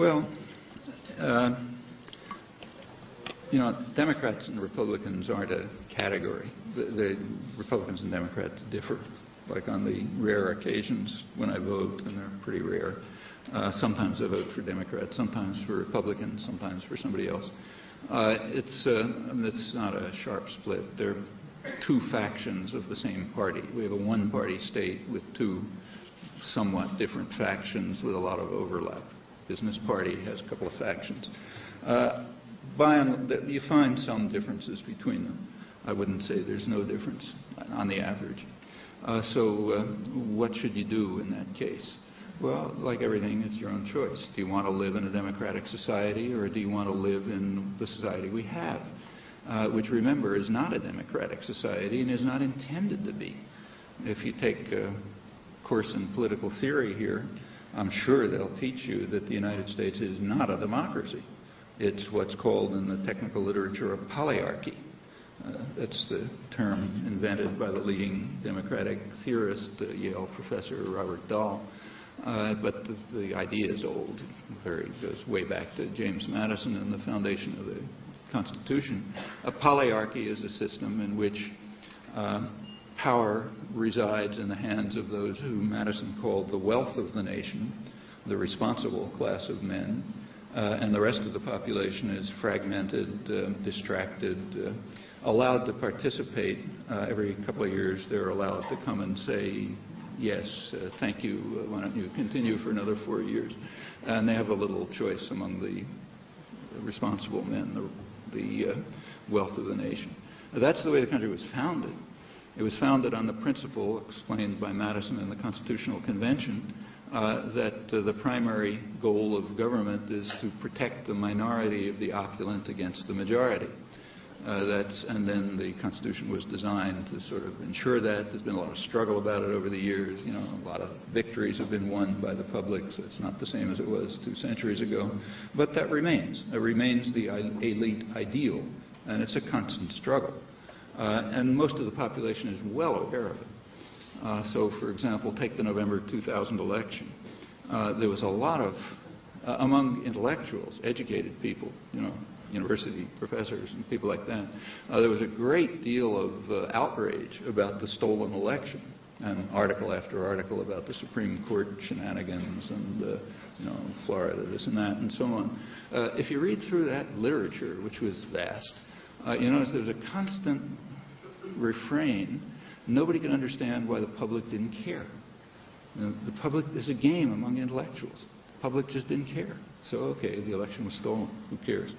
Well, you know, Democrats and Republicans aren't a category. The Republicans and Democrats differ. Like on the rare occasions when I vote, and they're pretty rare, sometimes I vote for Democrats, sometimes for Republicans, sometimes for somebody else. It's not a sharp split. They're two factions of the same party. We have a one-party state with two somewhat different factions with a lot of overlap. Business Party has a couple of factions. You find some differences between them. I wouldn't say there's no difference on the average. So what should you do in that case? Well, like everything, it's your own choice. Do you want to live in a democratic society, or do you want to live in the society we have, which, remember, is not a democratic society and is not intended to be? If you take a course in political theory here, I'm sure they'll teach you that the United States is not a democracy. It's what's called in the technical literature a polyarchy. That's the term invented by the leading democratic theorist, Yale professor Robert Dahl. But the idea is old. It goes way back to James Madison and the foundation of the Constitution. A polyarchy is a system in which power resides in the hands of those who Madison called the wealth of the nation, the responsible class of men, and the rest of the population is fragmented, distracted, allowed to participate. Every couple of years they're allowed to come and say, yes, thank you, why don't you continue for another 4 years? And they have a little choice among the responsible men, the wealth of the nation. That's the way the country was founded. It was founded on the principle explained by Madison in the Constitutional Convention that the primary goal of government is to protect the minority of the opulent against the majority. And then the Constitution was designed to sort of ensure that. There's been a lot of struggle about it over the years. You know, a lot of victories have been won by the public, so it's not the same as it was 2 centuries ago. But that remains. It remains the elite ideal, and it's a constant struggle. And most of the population is well aware of it. So, for example, take the November 2000 election. There was a lot of, among intellectuals, educated people, you know, university professors and people like that, there was a great deal of outrage about the stolen election, and article after article about the Supreme Court shenanigans and, you know, Florida, this and that, and so on. If you read through that literature, which was vast, you notice there's a constant refrain. Nobody can understand why the public didn't care. You know, the public is a game among intellectuals. The public just didn't care. So, okay, the election was stolen. Who cares?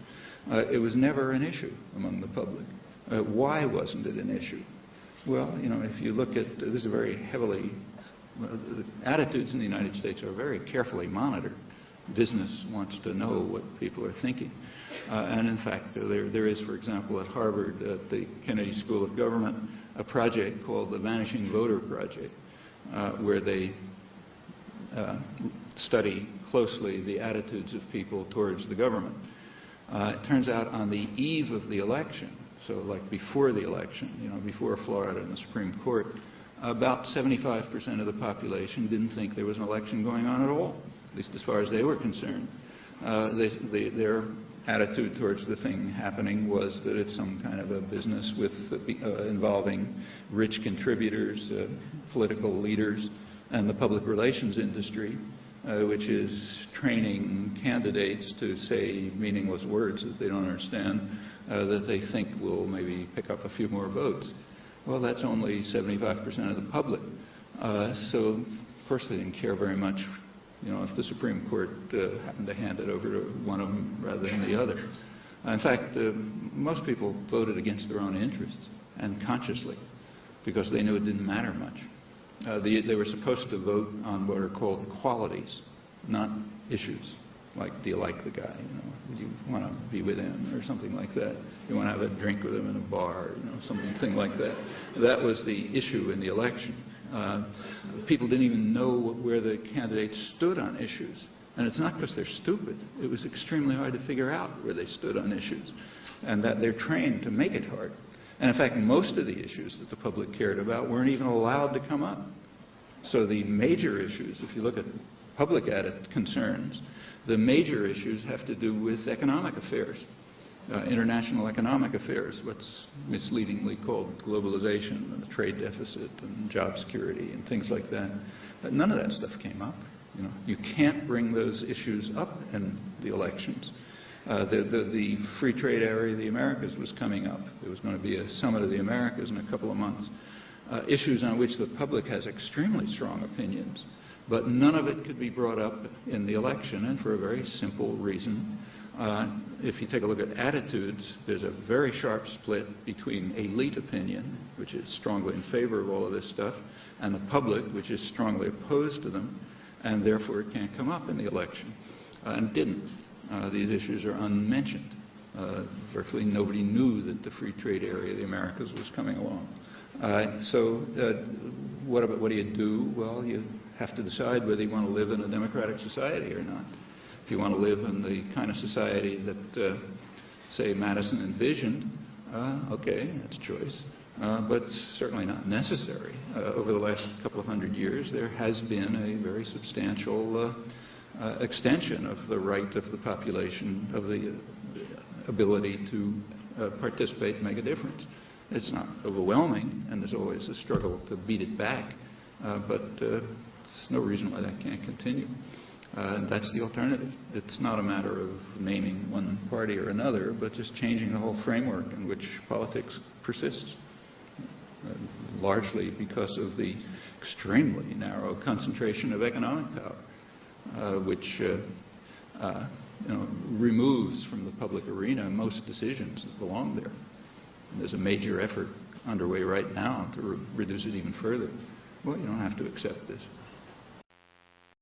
It was never an issue among the public. Why wasn't it an issue? Well, you know, if you look at, this is a very heavily, the attitudes in the United States are very carefully monitored. Business wants to know what people are thinking. And in fact, there is, for example, at Harvard, at the Kennedy School of Government, a project called the Vanishing Voter Project, where they study closely the attitudes of people towards the government. It turns out on the eve of the election, so like before the election, you know, before Florida and the Supreme Court, about 75% of the population didn't think there was an election going on at all, at least as far as they were concerned. Their attitude towards the thing happening was that it's some kind of a business with involving rich contributors, political leaders, and the public relations industry, which is training candidates to say meaningless words that they don't understand, that they think will maybe pick up a few more votes. Well, that's only 75% of the public. So, of course, they didn't care very much, you know, if the Supreme Court happened to hand it over to one of them rather than the other. In fact, most people voted against their own interests, and consciously, because they knew it didn't matter much. They were supposed to vote on what are called qualities, not issues, like, do you like the guy, you know, would you want to be with him, or something like that. You want to have a drink with him in a bar, you know, something like that. That was the issue in the election. People didn't even know where the candidates stood on issues. And it's not because they're stupid. It was extremely hard to figure out where they stood on issues, and that they're trained to make it hard. And in fact, most of the issues that the public cared about weren't even allowed to come up. So the major issues, if you look at public concerns, the major issues have to do with economic affairs, international economic affairs, what's misleadingly called globalization and the trade deficit and job security and things like that. But none of that stuff came up. You can't bring those issues up in the elections. The free trade area of the Americas was coming up. There was going to be a summit of the Americas in a couple of months. Issues on which the public has extremely strong opinions, but none of it could be brought up in the election, and for a very simple reason. If you take a look at attitudes, there's a very sharp split between elite opinion, which is strongly in favor of all of this stuff, and the public, which is strongly opposed to them, and therefore it can't come up in the election. And it didn't. These issues are unmentioned. Virtually nobody knew that the free trade area of the Americas was coming along. What do you do? Well, you have to decide whether you want to live in a democratic society or not. If you want to live in the kind of society that, say, Madison envisioned, okay, that's a choice. But it's certainly not necessary. Over the last couple of hundred years, there has been a very substantial extension of the right of the population, of the ability to participate and make a difference. It's not overwhelming, and there's always a struggle to beat it back, but there's no reason why that can't continue. That's the alternative. It's not a matter of naming one party or another, but just changing the whole framework in which politics persists, largely because of the extremely narrow concentration of economic power, which removes from the public arena most decisions that belong there. And there's a major effort underway right now to reduce it even further. Well, you don't have to accept this.